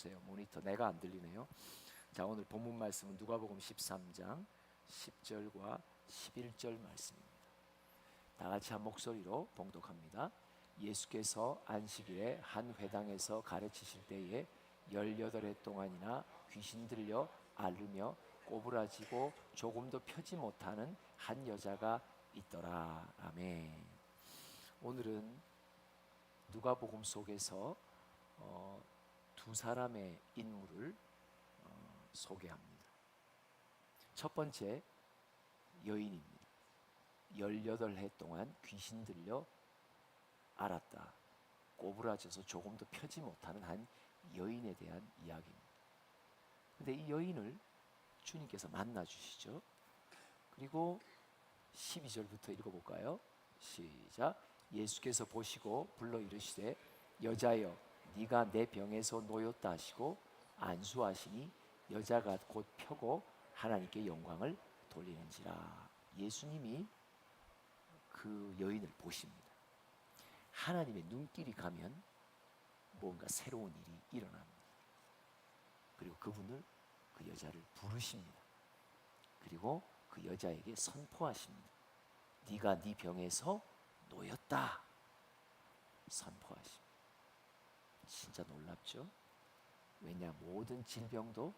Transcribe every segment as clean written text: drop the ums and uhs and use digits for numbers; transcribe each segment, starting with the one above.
해주세요. 모니터 내가 안 들리네요. 자, 오늘 본문 말씀은 누가복음 13장 10절과 11절 말씀입니다. 다 같이 한 목소리로 봉독합니다. 예수께서 안식일에 한 회당에서 가르치실 때에 18해 동안이나 귀신 들려 앓으며 꼬부라지고 조금도 펴지 못하는 한 여자가 있더라. 아멘. 오늘은 누가복음 속에서 두 사람의 인물을 소개합니다. 첫 번째 여인입니다. 18해 동안 귀신 들려 앓았다, 꼬부라져서 조금도 펴지 못하는 한 여인에 대한 이야기입니다. 근데 이 여인을 주님께서 만나 주시죠. 그리고 12절부터 읽어볼까요? 시작. 예수께서 보시고 불러 이르시되 여자여 네가 내 병에서 놓였다 하시고 안수하시니 여자가 곧 펴고 하나님께 영광을 돌리는지라. 예수님이 그 여인을 보십니다. 하나님의 눈길이 가면 뭔가 새로운 일이 일어납니다. 그리고 그분을, 그 여자를 부르십니다. 그리고 그 여자에게 선포하십니다. 네가 네 병에서 놓였다 선포하십니다. 진짜 놀랍죠? 왜냐, 모든 질병도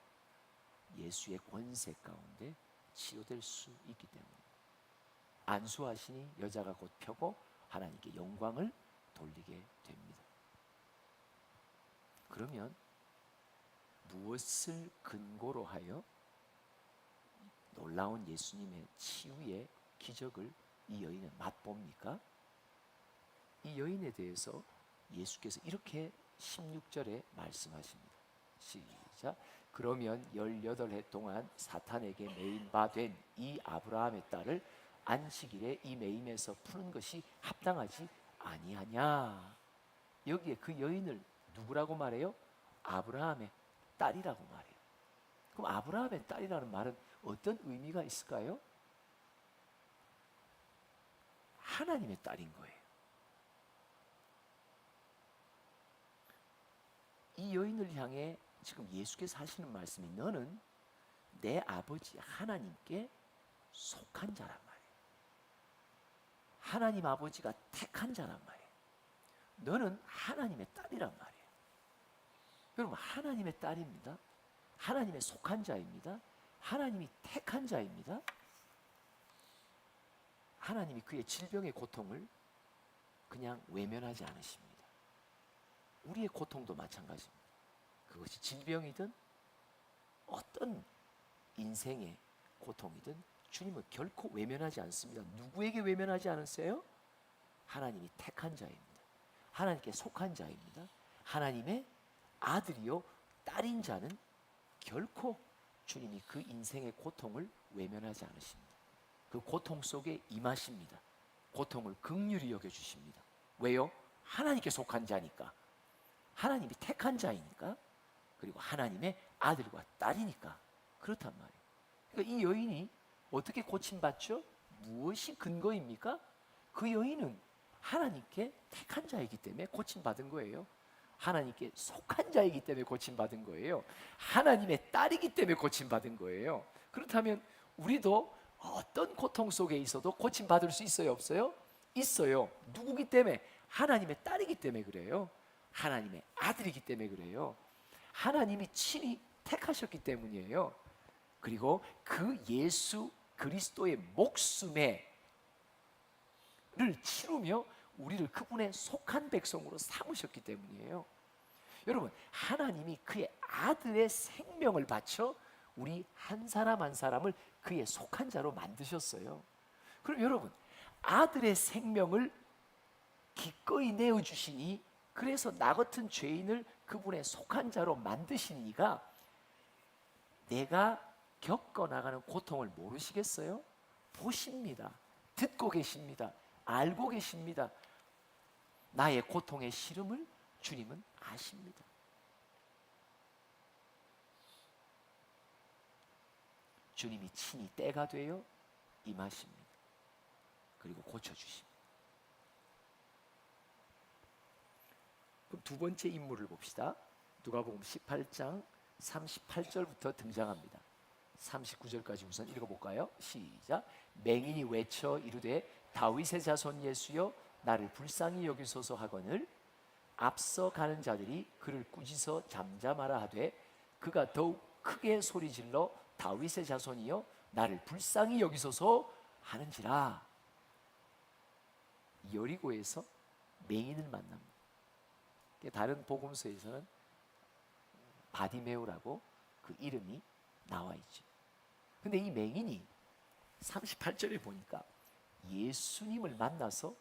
예수의 권세 가운데 치료될 수 있기 때문입니다. 안수하시니 여자가 곧 펴고 하나님께 영광을 돌리게 됩니다. 그러면 무엇을 근거로 하여 놀라운 예수님의 치유의 기적을 이 여인은 맛봅니까? 이 여인에 대해서 예수께서 이렇게 16절에 말씀하십니다. 시작. 그러면 18해 동안 사탄에게 매인 바 된 이 아브라함의 딸을 안식일에 이 매임에서 푸는 것이 합당하지 아니하냐. 여기에 그 여인을 누구라고 말해요? 아브라함의 딸이라고 말해요. 그럼 아브라함의 딸이라는 말은 어떤 의미가 있을까요? 하나님의 딸인 거예요. 이 여인을 향해 지금 예수께서 하시는 말씀이 너는 내 아버지 하나님께 속한 자란 말이에요. 하나님 아버지가 택한 자란 말이에요. 너는 하나님의 딸이란 말이에요. 여러분, 하나님의 딸입니다. 하나님의 속한 자입니다. 하나님이 택한 자입니다. 하나님이 그의 질병의 고통을 그냥 외면하지 않으십니다. 우리의 고통도 마찬가지입니다. 그것이 질병이든 어떤 인생의 고통이든 주님은 결코 외면하지 않습니다. 누구에게 외면하지 않으세요? 하나님이 택한 자입니다. 하나님께 속한 자입니다. 하나님의 아들이요 딸인 자는 결코 주님이 그 인생의 고통을 외면하지 않으십니다. 그 고통 속에 임하십니다. 고통을 긍휼히 여겨주십니다. 왜요? 하나님께 속한 자니까, 하나님이 택한 자이니까, 그리고 하나님의 아들과 딸이니까 그렇단 말이에요. 그러니까 이 여인이 어떻게 고침받죠? 무엇이 근거입니까? 그 여인은 하나님께 택한 자이기 때문에 고침받은 거예요. 하나님께 속한 자이기 때문에 고침받은 거예요. 하나님의 딸이기 때문에 고침받은 거예요. 그렇다면 우리도 어떤 고통 속에 있어도 고침받을 수 있어요, 없어요? 있어요. 누구기 때문에? 하나님의 딸이기 때문에 그래요. 하나님의 아들이기 때문에 그래요. 하나님이 친히 택하셨기 때문이에요. 그리고 그 예수 그리스도의 목숨을 치르며 우리를 그분의 속한 백성으로 삼으셨기 때문이에요. 여러분, 하나님이 그의 아들의 생명을 바쳐 우리 한 사람 한 사람을 그의 속한 자로 만드셨어요. 그럼 여러분, 아들의 생명을 기꺼이 내어주시니, 그래서 나 같은 죄인을 그분의 속한 자로 만드시니가 내가 겪어나가는 고통을 모르시겠어요? 보십니다. 듣고 계십니다. 알고 계십니다. 나의 고통의 시름을 주님은 아십니다. 주님이 친히 때가 되어 임하십니다. 그리고 고쳐주십니다. 그럼 두 번째 인물을 봅시다. 누가복음 18장 38절부터 등장합니다. 39절까지 우선 읽어볼까요? 시작. 맹인이 외쳐 이르되 다윗의 자손 예수여 나를 불쌍히 여기소서 하거늘 앞서 가는 자들이 그를 꾸짖어 잠잠하라 하되 그가 더욱 크게 소리질러 다윗의 자손이여 나를 불쌍히 여기소서 하는지라. 여리고에서 맹인을 만납니다. 다른 복음서에서는 바디메오라고 그 이름이 나와 있죠. 근데 이 맹인이 38절에 보니까 예수님을 만나서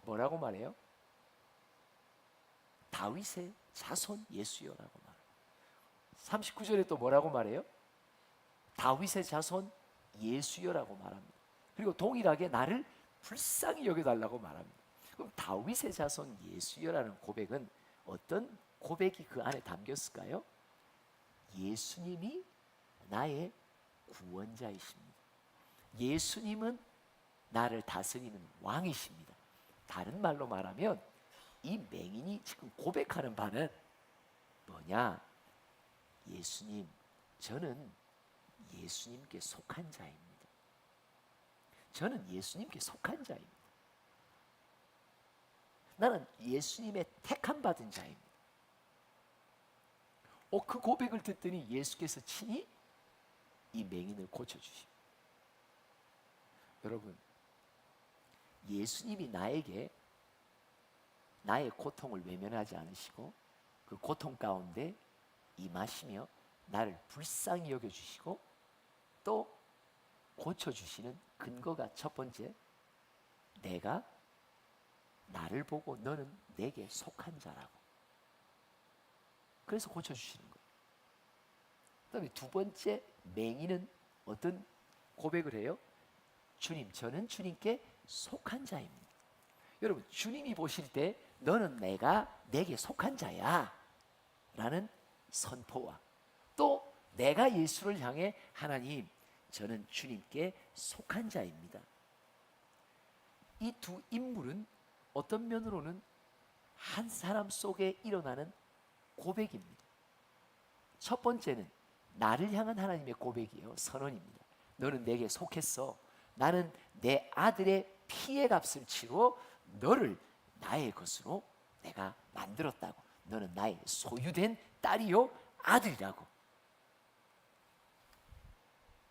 뭐라고 말해요? 다윗의 자손 예수여라고 말해요. 39절에 또 뭐라고 말해요? 다윗의 자손 예수여라고 말합니다. 그리고 동일하게 나를 불쌍히 여겨달라고 말합니다. 그럼 다윗의 자손 예수여라는 고백은 어떤 고백이 그 안에 담겼을까요? 예수님이 나의 구원자이십니다. 예수님은 나를 다스리는 왕이십니다. 다른 말로 말하면 이 맹인이 지금 고백하는 바는 뭐냐? 예수님, 저는 예수님께 속한 자입니다. 저는 예수님께 속한 자입니다. 나는 예수님의 택함 받은 자입니다. 그 고백을 듣더니 예수께서 친히 이 맹인을 고쳐주십니다. 여러분, 예수님이 나에게 나의 고통을 외면하지 않으시고 그 고통 가운데 임하시며 나를 불쌍히 여겨주시고 또 고쳐주시는 근거가 첫 번째, 내가 나를 보고 너는 내게 속한 자라고. 그래서 고쳐주시는 거예요. 그 다음에 두 번째, 맹인은 어떤 고백을 해요? 주님, 저는 주님께 속한 자입니다. 여러분, 주님이 보실 때 너는 내게 속한 자야 라는 선포와 또 내가 예수를 향해 하나님, 저는 주님께 속한 자입니다. 이 두 인물은 어떤 면으로는 한 사람 속에 일어나는 고백입니다. 첫 번째는 나를 향한 하나님의 고백이에요. 선언입니다. 너는 내게 속했어. 나는 내 아들의 피의 값을 치고 너를 나의 것으로 내가 만들었다고. 너는 나의 소유된 딸이요 아들이라고.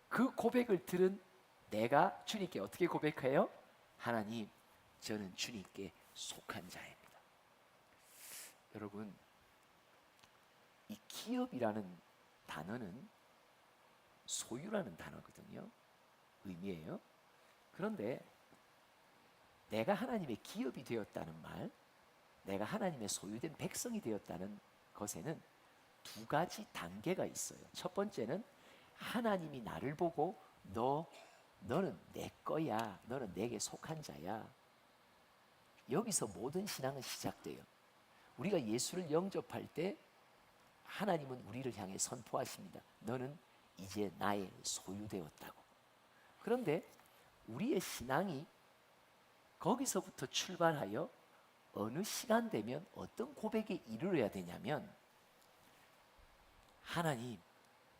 그 고백을 들은 내가 주님께 어떻게 고백해요? 하나님, 저는 주님께 속한 자입니다. 여러분, 이 기업이라는 단어는 소유라는 단어거든요. 의미예요. 그런데 내가 하나님의 기업이 되었다는 말, 내가 하나님의 소유된 백성이 되었다는 것에는 두 가지 단계가 있어요. 첫 번째는 하나님이 나를 보고 너는 내 거야. 너는 내게 속한 자야. 여기서 모든 신앙은 시작돼요. 우리가 예수를 영접할 때 하나님은 우리를 향해 선포하십니다. 너는 이제 나의 소유되었다고. 그런데 우리의 신앙이 거기서부터 출발하여 어느 시간 되면 어떤 고백에 이르러야 되냐면, 하나님,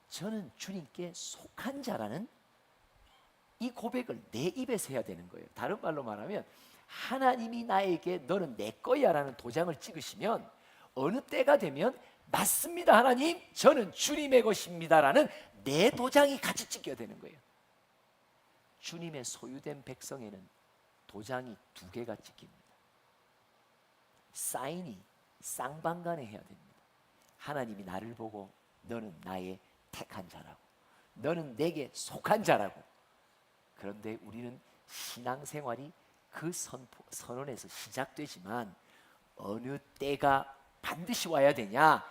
저는 주님께 속한 자라는 이 고백을 내 입에서 해야 되는 거예요. 다른 말로 말하면 하나님이 나에게 너는 내 거야 라는 도장을 찍으시면 어느 때가 되면 맞습니다 하나님, 저는 주님의 것입니다 라는 내 도장이 같이 찍혀야 되는 거예요. 주님의 소유된 백성에는 도장이 두 개가 찍힙니다. 사인이 쌍방간에 해야 됩니다. 하나님이 나를 보고 너는 나의 택한 자라고, 너는 내게 속한 자라고. 그런데 우리는 신앙생활이 그 선언에서 시작되지만 어느 때가 반드시 와야 되냐?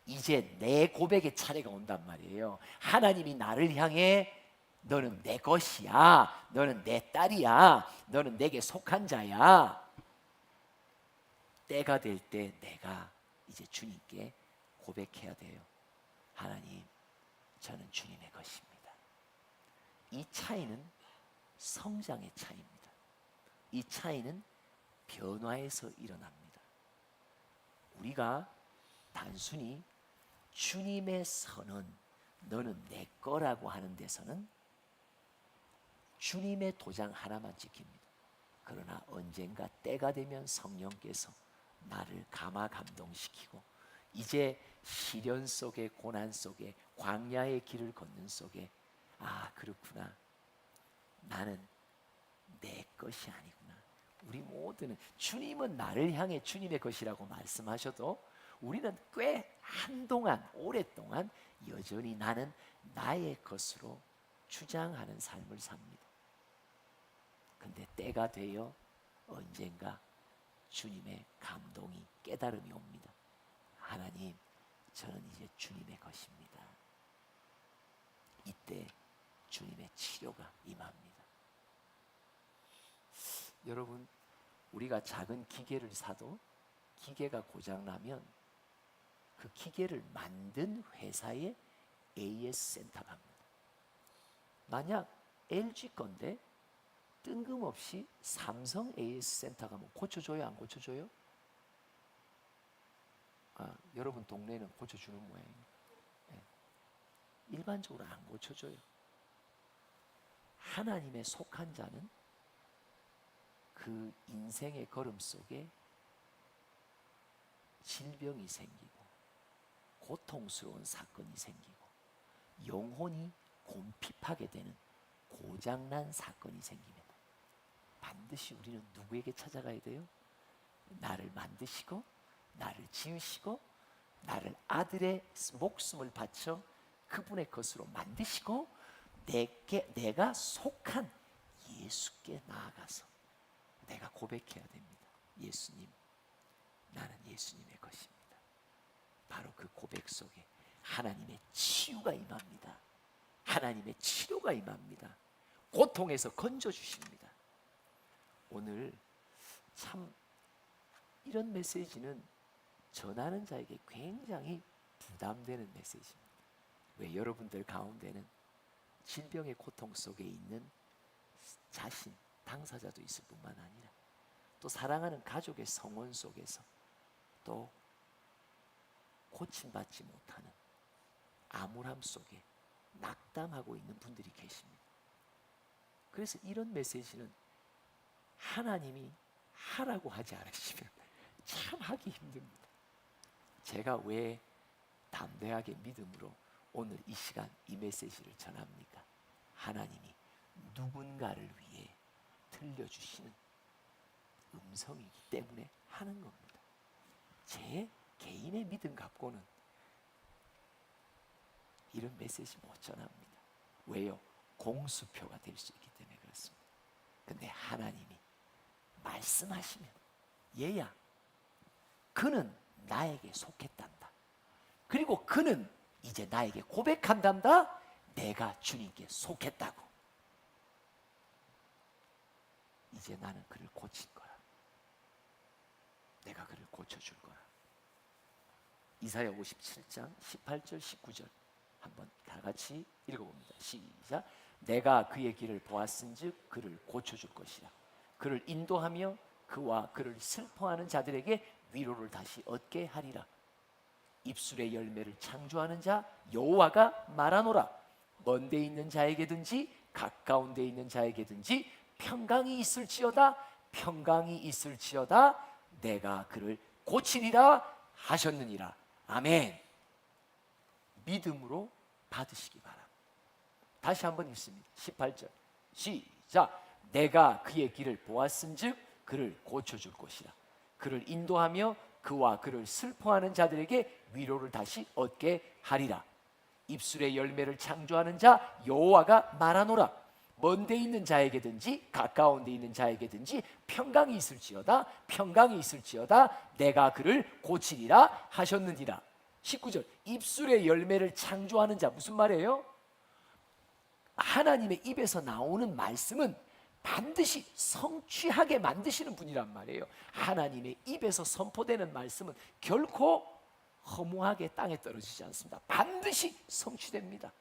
이제 내 고백의 차례가 온단 말이에요. 하나님이 나를 향해 너는 내 것이야, 너는 내 딸이야, 너는 내게 속한 자야. 때가 될 때 내가 이제 주님께 고백해야 돼요. 하나님, 저는 주님의 것입니다. 이 차이는 성장의 차이입니다. 이 차이는 변화에서 일어납니다. 우리가 단순히 주님의 선언, 너는 내 거라고 하는 데서는 주님의 도장 하나만 지킵니다. 그러나 언젠가 때가 되면 성령께서 나를 감화 감동시키고 이제 시련 속에, 고난 속에, 광야의 길을 걷는 속에, 아 그렇구나, 나는 내 것이 아니구나. 우리 모두는, 주님은 나를 향해 주님의 것이라고 말씀하셔도 우리는 꽤 한동안, 오랫동안 여전히 나는 나의 것으로 주장하는 삶을 삽니다. 근데 때가 되어 언젠가 주님의 감동이, 깨달음이 옵니다. 하나님, 저는 이제 주님의 것입니다. 이때 주님의 치료가 임합니다. 여러분, 우리가 작은 기계를 사도 기계가 고장나면 그 기계를 만든 회사에 AS 센터가 갑니다. 만약 LG 건데 뜬금없이 삼성 AS 센터가 뭐 고쳐줘요, 안 고쳐줘요? 여러분 동네는 고쳐주는 모양이에요. 네. 일반적으로 안 고쳐줘요. 하나님의 속한 자는 그 인생의 걸음 속에 질병이 생기고 고통스러운 사건이 생기고 영혼이 곰핍하게 되는 고장난 사건이 생기면 반드시 우리는 누구에게 찾아가야 돼요? 나를 만드시고 나를 지으시고 나를 아들의 목숨을 바쳐 그분의 것으로 만드시고 내가 속한 예수께 나아가서 내가 고백해야 됩니다. 예수님, 나는 예수님의 것입니다. 바로 그 고백 속에 하나님의 치유가 임합니다. 하나님의 치료가 임합니다. 고통에서 건져주십니다. 오늘 참 이런 메시지는 전하는 자에게 굉장히 부담되는 메시지입니다. 왜? 여러분들 가운데는 질병의 고통 속에 있는 자신, 당사자도 있을 뿐만 아니라 또 사랑하는 가족의 성원 속에서 또 고침받지 못하는 암울함 속에 낙담하고 있는 분들이 계십니다. 그래서 이런 메시지는 하나님이 하라고 하지 않으시면 참 하기 힘듭니다. 제가 왜 담대하게 믿음으로 오늘 이 시간 이 메시지를 전합니까? 하나님이 누군가를 위해 들려주시는 음성이기 때문에 하는 겁니다. 제 개인의 믿음 갖고는 이런 메시지 못 전합니다. 왜요? 공수표가 될 수 있기 때문에 그렇습니다. 근데 하나님이 말씀하시면 얘야, 그는 나에게 속했단다. 그리고 그는 이제 나에게 고백한단다. 내가 주님께 속했다고. 이제 나는 그를 고칠 거라. 내가 그를 고쳐줄 거라. 이사야 57장 18절 19절 한번 다 같이 읽어봅니다. 시작. 내가 그의 길을 보았은즉 그를 고쳐줄 것이라. 그를 인도하며 그와 그를 슬퍼하는 자들에게 위로를 다시 얻게 하리라. 입술의 열매를 창조하는 자 여호와가 말하노라. 먼 데 있는 자에게든지 가까운 데 있는 자에게든지 평강이 있을지어다. 평강이 있을지어다. 내가 그를 고치리라 하셨느니라. 아멘. 믿음으로 받으시기 바랍니다. 다시 한번 읽습니다. 18절 시작. 내가 그의 길을 보았은즉 그를 고쳐줄 것이라. 그를 인도하며 그와 그를 슬퍼하는 자들에게 위로를 다시 얻게 하리라. 입술의 열매를 창조하는 자 여호와가 말하노라. 먼 데 있는 자에게든지 가까운 데 있는 자에게든지 평강이 있을지어다. 평강이 있을지어다. 내가 그를 고치리라 하셨느니라. 19절 입술의 열매를 창조하는 자, 무슨 말이에요? 하나님의 입에서 나오는 말씀은 반드시 성취하게 만드시는 분이란 말이에요. 하나님의 입에서 선포되는 말씀은 결코 허무하게 땅에 떨어지지 않습니다. 반드시 성취됩니다.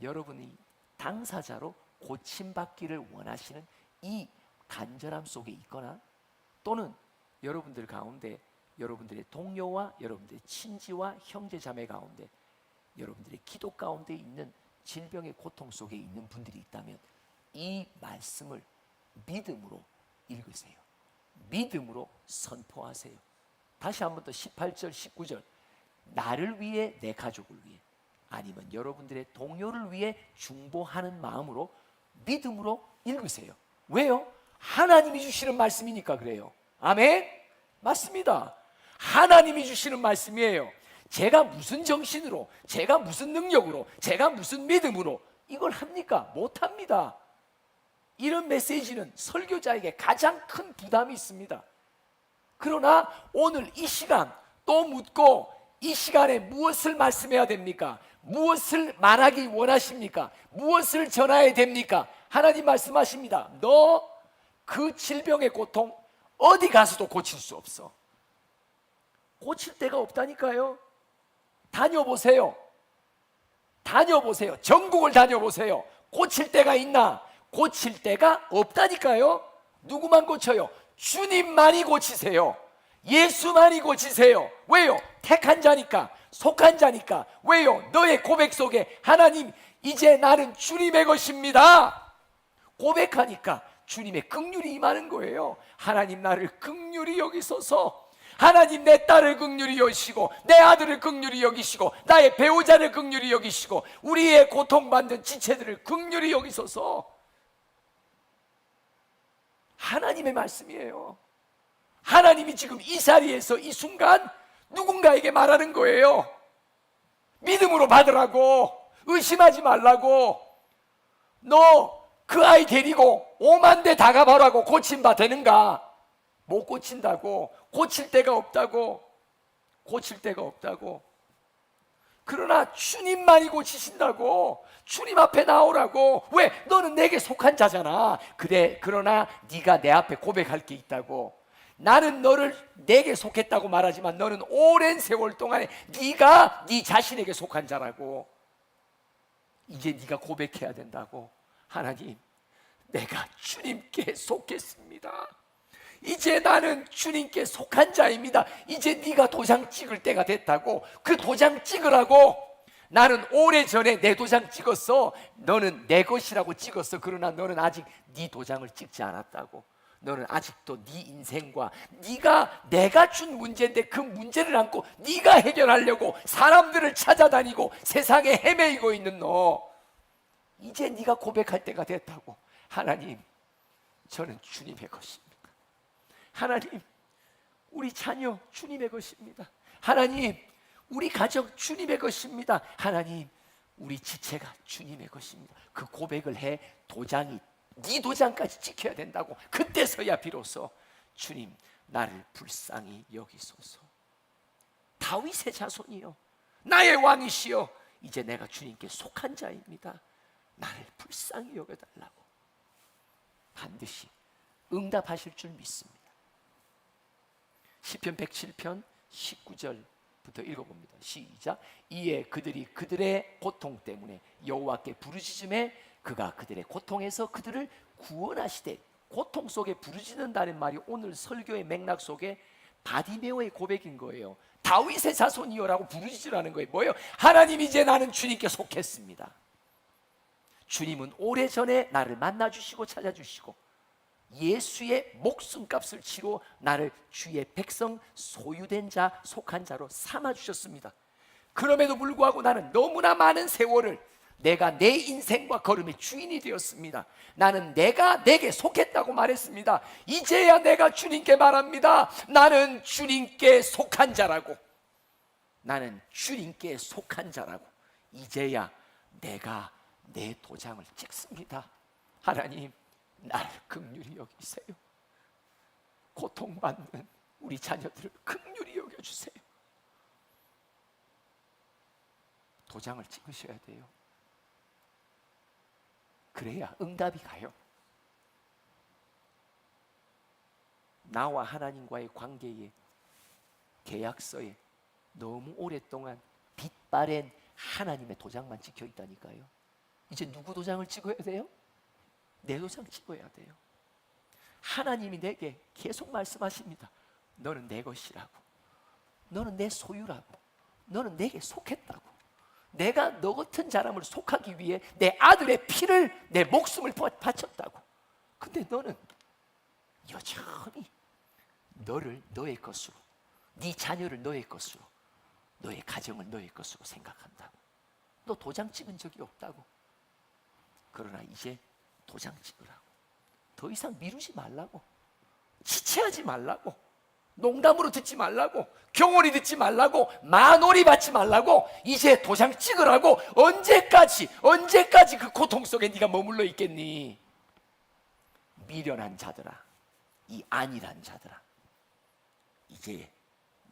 여러분이 당사자로 고침받기를 원하시는 이 간절함 속에 있거나 또는 여러분들 가운데 여러분들의 동료와 여러분들의 친지와 형제 자매 가운데, 여러분들의 기도 가운데 있는 질병의 고통 속에 있는 분들이 있다면 이 말씀을 믿음으로 읽으세요. 믿음으로 선포하세요. 다시 한 번 더 18절 19절, 나를 위해, 내 가족을 위해, 아니면 여러분들의 동료를 위해 중보하는 마음으로 믿음으로 읽으세요. 왜요? 하나님이 주시는 말씀이니까 그래요. 아멘? 맞습니다. 하나님이 주시는 말씀이에요. 제가 무슨 정신으로, 제가 무슨 능력으로, 제가 무슨 믿음으로 이걸 합니까? 못합니다. 이런 메시지는 설교자에게 가장 큰 부담이 있습니다. 그러나 오늘 이 시간 또 묻고, 이 시간에 무엇을 말씀해야 됩니까? 무엇을 말하기 원하십니까? 무엇을 전해야 됩니까? 하나님 말씀하십니다. 너 그 질병의 고통 어디 가서도 고칠 수 없어. 고칠 데가 없다니까요. 다녀보세요. 다녀보세요. 전국을 다녀보세요. 고칠 데가 있나? 고칠 데가 없다니까요. 누구만 고쳐요? 주님만이 고치세요. 예수만이 고치세요. 왜요? 택한 자니까, 속한 자니까. 왜요? 너의 고백 속에 하나님, 이제 나는 주님의 것입니다 고백하니까 주님의 긍휼이 임하는 거예요. 하나님, 나를 긍휼히 여기소서. 하나님, 내 딸을 긍휼히 여기시고, 내 아들을 긍휼히 여기시고, 나의 배우자를 긍휼히 여기시고, 우리의 고통받는 지체들을 긍휼히 여기소서. 하나님의 말씀이에요. 하나님이 지금 이 자리에서 이 순간 누군가에게 말하는 거예요. 믿음으로 받으라고, 의심하지 말라고. 너 그 아이 데리고 5만 대 다 가봐라고 고침바 되는가? 못 고친다고. 고칠 데가 없다고. 고칠 데가 없다고. 그러나 주님만이 고치신다고. 주님 앞에 나오라고. 왜? 너는 내게 속한 자잖아. 그래, 그러나 네가 내 앞에 고백할 게 있다고. 나는 너를 내게 속했다고 말하지만 너는 오랜 세월 동안에 네가 네 자신에게 속한 자라고. 이제 네가 고백해야 된다고. 하나님, 내가 주님께 속했습니다. 이제 나는 주님께 속한 자입니다. 이제 네가 도장 찍을 때가 됐다고. 그 도장 찍으라고. 나는 오래전에 내 도장 찍었어. 너는 내 것이라고 찍었어. 그러나 너는 아직 네 도장을 찍지 않았다고. 너는 아직도 네 인생과 네가 내가 준 문제인데 그 문제를 안고 네가 해결하려고 사람들을 찾아다니고 세상에 헤매이고 있는 너, 이제 네가 고백할 때가 됐다고. 하나님, 저는 주님의 것입니다. 하나님, 우리 자녀 주님의 것입니다. 하나님, 우리 가족 주님의 것입니다. 하나님, 우리 지체가 주님의 것입니다. 그 고백을 해 도장이, 네 도장까지 지켜야 된다고. 그때서야 비로소 주님, 나를 불쌍히 여기소서. 다윗의 자손이요, 나의 왕이시여, 이제 내가 주님께 속한 자입니다. 나를 불쌍히 여겨달라고. 반드시 응답하실 줄 믿습니다. 시편 107편 19절부터 읽어봅니다. 시작. 이에 그들이 그들의 고통 때문에 여호와께 부르짖음에 그가 그들의 고통에서 그들을 구원하시되. 고통 속에 부르짖는다는 말이 오늘 설교의 맥락 속에 바디메오의 고백인 거예요. 다윗의 자손이여라고 부르짖으라는 거예요. 뭐예요? 하나님, 이제 나는 주님께 속했습니다. 주님은 오래전에 나를 만나주시고 찾아주시고 예수의 목숨값을 치러 나를 주의 백성, 소유된 자, 속한 자로 삼아주셨습니다. 그럼에도 불구하고 나는 너무나 많은 세월을 내가 내 인생과 걸음의 주인이 되었습니다. 나는 내가 내게 속했다고 말했습니다. 이제야 내가 주님께 말합니다. 나는 주님께 속한 자라고. 나는 주님께 속한 자라고. 이제야 내가 내 도장을 찍습니다. 하나님, 나를 긍휼히 여기세요. 고통받는 우리 자녀들을 긍휼히 여겨주세요. 도장을 찍으셔야 돼요. 그래야 응답이 가요. 나와 하나님과의 관계에, 계약서에 너무 오랫동안 빛바랜 하나님의 도장만 찍혀 있다니까요. 이제 누구 도장을 찍어야 돼요? 내 도장 찍어야 돼요. 하나님이 내게 계속 말씀하십니다. 너는 내 것이라고. 너는 내 소유라고. 너는 내게 속했다고. 내가 너 같은 사람을 속하기 위해 내 아들의 피를, 내 목숨을 바쳤다고. 근데 너는 여전히 너를 너의 것으로, 네 자녀를 너의 것으로, 너의 가정을 너의 것으로 생각한다고. 너 도장 찍은 적이 없다고. 그러나 이제 도장 찍으라고. 더 이상 미루지 말라고. 지체하지 말라고. 농담으로 듣지 말라고. 경홀히 듣지 말라고. 만홀히 받지 말라고. 이제 도장 찍으라고. 언제까지 그 고통 속에 네가 머물러 있겠니? 미련한 자들아, 이 안일한 자들아, 이제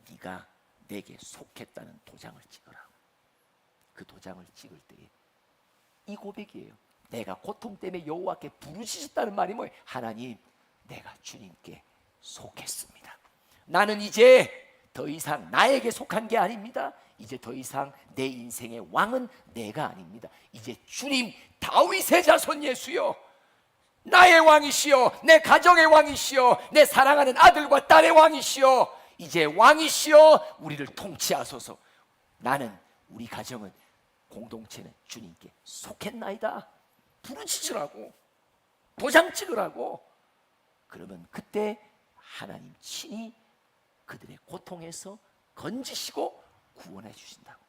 네가 내게 속했다는 도장을 찍으라고. 그 도장을 찍을 때에 이 고백이에요. 내가 고통 때문에 여호와께 부르짖었다는 말이 뭐예요? 하나님, 내가 주님께 속했습니다. 나는 이제 더 이상 나에게 속한 게 아닙니다. 이제 더 이상 내 인생의 왕은 내가 아닙니다. 이제 주님, 다윗의 자손 예수여, 나의 왕이시여, 내 가정의 왕이시여, 내 사랑하는 아들과 딸의 왕이시여, 이제 왕이시여 우리를 통치하소서. 나는, 우리 가정은, 공동체는 주님께 속했나이다. 부르짖으라고. 도장 찍으라고. 그러면 그때 하나님 친히 그들의 고통에서 건지시고 구원해 주신다고.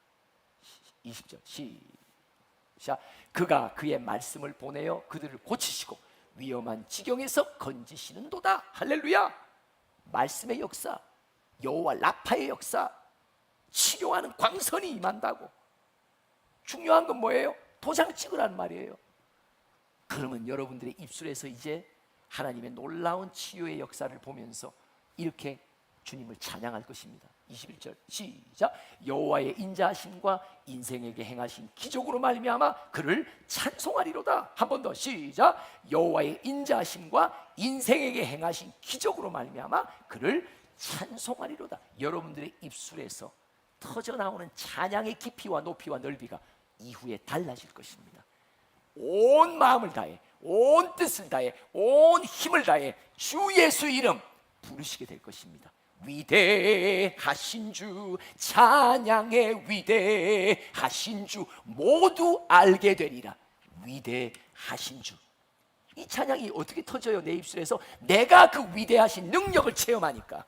20절 시작. 그가 그의 말씀을 보내어 그들을 고치시고 위험한 지경에서 건지시는도다. 할렐루야. 말씀의 역사, 여호와 라파의 역사, 치료하는 광선이 임한다고. 중요한 건 뭐예요? 도장 찍으라는 말이에요. 그러면 여러분들의 입술에서 이제 하나님의 놀라운 치유의 역사를 보면서 이렇게 주님을 찬양할 것입니다. 21절 시작. 여호와의 인자하심과 인생에게 행하신 기적으로 말미암아 그를 찬송하리로다. 한 번 더 시작. 여호와의 인자하심과 인생에게 행하신 기적으로 말미암아 그를 찬송하리로다. 여러분들의 입술에서 터져나오는 찬양의 깊이와 높이와 넓이가 이후에 달라질 것입니다. 온 마음을 다해, 온 뜻을 다해, 온 힘을 다해 주 예수 이름 부르시게 될 것입니다. 위대하신 주, 찬양의 위대하신 주 모두 알게 되리라. 위대하신 주. 이 찬양이 어떻게 터져요? 내 입술에서. 내가 그 위대하신 능력을 체험하니까.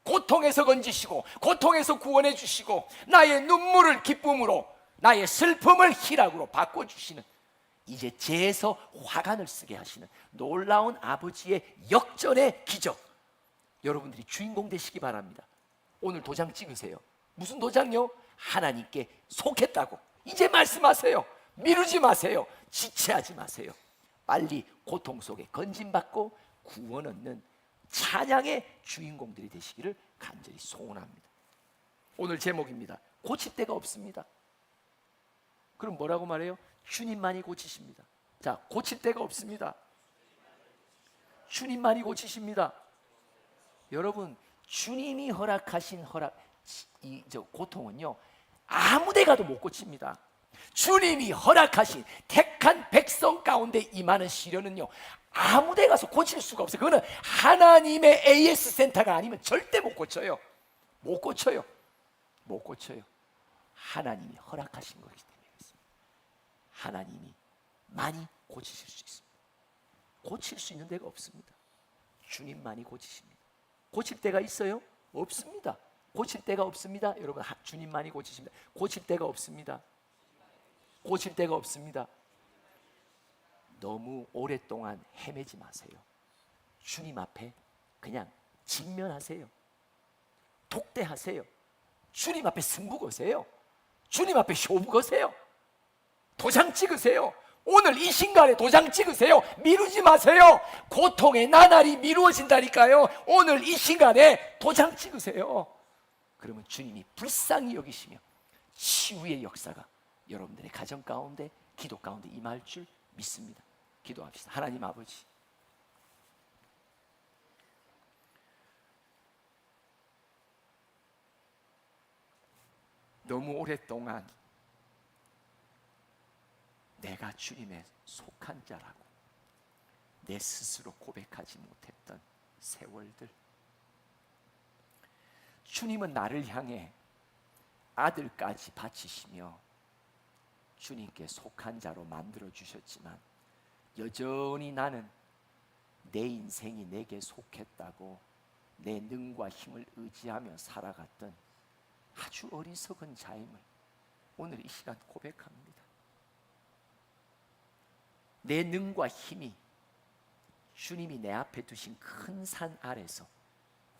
고통에서 건지시고 고통에서 구원해 주시고 나의 눈물을 기쁨으로, 나의 슬픔을 희락으로 바꿔주시는, 이제 재에서 화관을 쓰게 하시는 놀라운 아버지의 역전의 기적, 여러분들이 주인공 되시기 바랍니다. 오늘 도장 찍으세요. 무슨 도장요? 하나님께 속했다고. 이제 말씀하세요. 미루지 마세요. 지체하지 마세요. 빨리 고통 속에 건짐받고 구원 얻는 찬양의 주인공들이 되시기를 간절히 소원합니다. 오늘 제목입니다. 고칠 데가 없습니다. 그럼 뭐라고 말해요? 주님만이 고치십니다. 자, 고칠 데가 없습니다. 주님만이 고치십니다. 여러분, 주님이 허락하신 고통은요, 아무 데 가도 못 고칩니다. 주님이 허락하신 택한 백성 가운데 임하는 시련은요, 아무 데 가서 고칠 수가 없어요. 그거는 하나님의 AS 센터가 아니면 절대 못 고쳐요. 못 고쳐요. 못 고쳐요. 하나님이 허락하신 거기 때문에 그렇습니다. 하나님이 많이 고치실 수 있습니다. 고칠 수 있는 데가 없습니다. 주님만이 고치십니다. 고칠 데가 있어요? 없습니다. 고칠 데가 없습니다. 여러분, 주님만이 고치십니다. 고칠 데가 없습니다. 고칠 데가 없습니다. 너무 오랫동안 헤매지 마세요. 주님 앞에 그냥 직면하세요. 독대하세요. 주님 앞에 승부 거세요. 주님 앞에 쇼부 거세요. 도장 찍으세요. 오늘 이 순간에 도장 찍으세요. 미루지 마세요. 고통의 나날이 미루어진다니까요. 오늘 이 순간에 도장 찍으세요. 그러면 주님이 불쌍히 여기시며 치유의 역사가 여러분들의 가정 가운데, 기도 가운데 임할 줄 믿습니다. 기도합시다. 하나님 아버지, 너무 오랫동안 내가 주님의 속한 자라고 내 스스로 고백하지 못했던 세월들, 주님은 나를 향해 아들까지 바치시며 주님께 속한 자로 만들어 주셨지만 여전히 나는 내 인생이 내게 속했다고 내 능과 힘을 의지하며 살아갔던 아주 어리석은 자임을 오늘 이 시간 고백합니다. 내 능과 힘이 주님이 내 앞에 두신 큰 산 아래서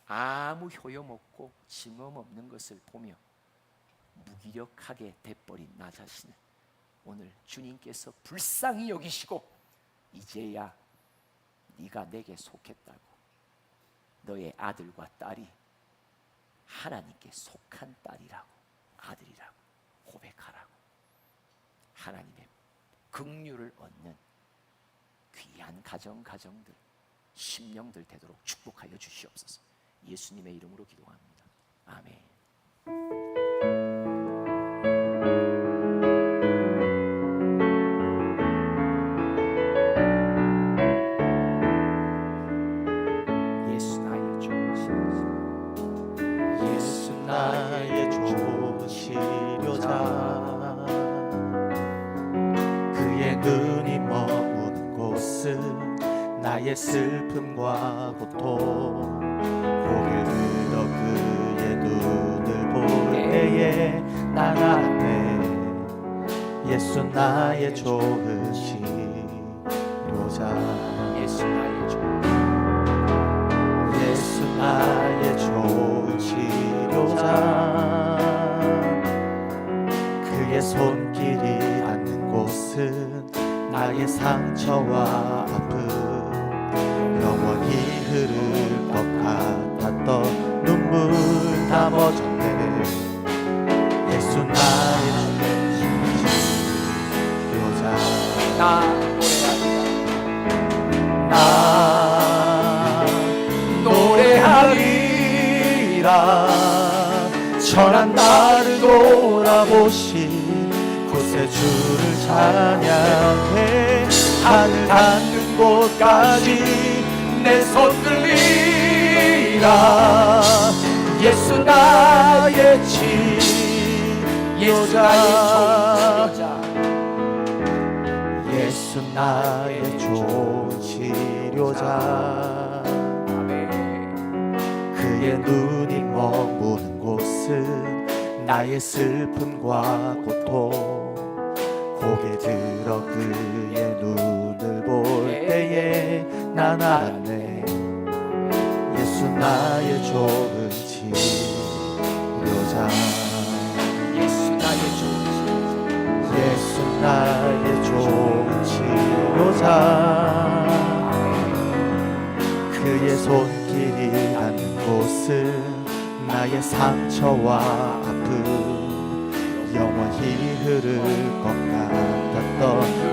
아무 효용없고 징험없는 것을 보며 무기력하게 돼버린 나 자신을 오늘 주님께서 불쌍히 여기시고 이제야 네가 내게 속했다고, 너의 아들과 딸이 하나님께 속한 딸이라고, 아들이라고 고백하라고, 하나님의 긍휼을 얻는 귀한 가정들, 심령들 되도록 축복하여 주시옵소서. 예수님의 이름으로 기도합니다. 아멘. 예수 나의 좋은 치료자, 그의 눈이 머문 곳은 나의 슬픔과 고통, 고개를 들어 그의 눈을 볼 때에 난 알았네. 예수 나의 좋은 치료자, 예수 나의 좋은 치료자, 그의 손길이 닿는 곳은 나의 상처와 아픔, 영원히 흐를 것 같았던 눈물 다 멎었네. 예수 나의 치료자, 나 노래하리라. 천한 나를 돌아보신 곳에 주를 찬양해. 하늘 닿는 곳까지 내 손 들리라. 예수 나의 치료자, 예수 나의 좋은 치료자, 그의 눈이 머무는 곳은 나의 슬픔과 고통, 고개 들어 그의 눈을 볼 때에 난 알았네. 예수 나의 좋은 치료자, 예수 나의 좋은 치료자, 예수 나의 좋은 치료자, 그의 손길이 닿는 곳은 나의 상처와 아픔, 영원히 흐를 것 같았던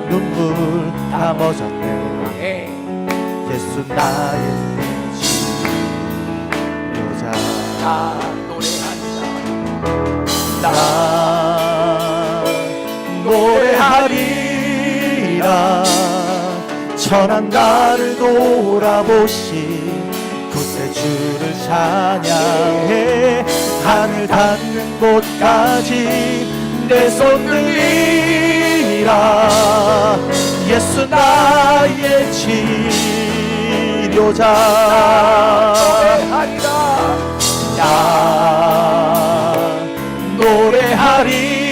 눈물 다 멎었네. 예수 나의 치료자, 나 노래하리라. 나 노래하리라. 천한 나를 돌아보신 곳에 주를 찬양해. 하늘 닿는 곳까지 내 손 들리라. 예수 나의 치료자, 나 노래하리라.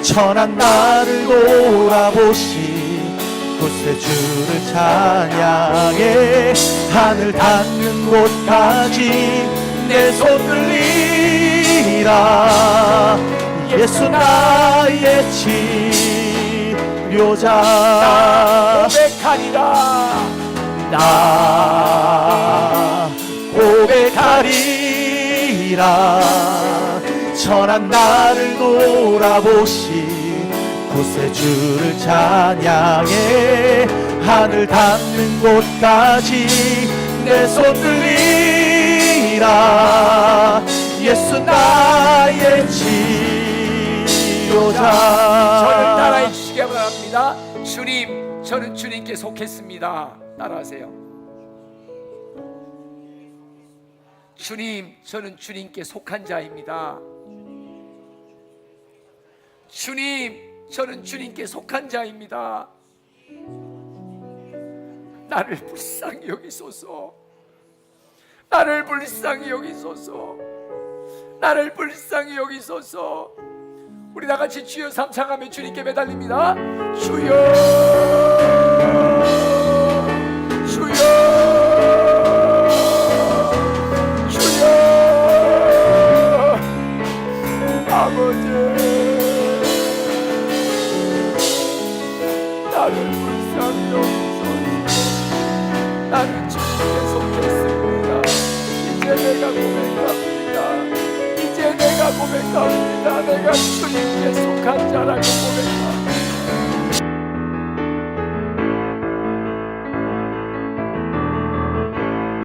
천한 나를 돌아보신 곳에 주를 찬양해. 하늘 닿는 곳까지 내 손 들리라. 예수 나의 치료자, 고백하리라. 나 고백하리라. 천한 나를 돌아보신 곳에 주를 찬양해. 하늘 닿는 곳까지 내 손 들리라. 예수 나의 치료자. 저를 따라해 주시기 바랍니다. 주님, 저는 주님께 속했습니다. 따라하세요. 주님, 저는 주님께 속한 자입니다. 주님, 저는 주님께 속한 자입니다. 나를 불쌍히 여기소서. 나를 불쌍히 여기소서. 나를 불쌍히 여기소서. 우리 다같이 주여 삼창하며 주님께 매달립니다. 주여, 주여, 주여, 아버지, 나를 불쌍히 여기소서. 나는 주님께 속했습니다. 이제 내가 고백합니다. 이제 내가 고백합니다. 내가 주님께 속한 자라고 고백합니다.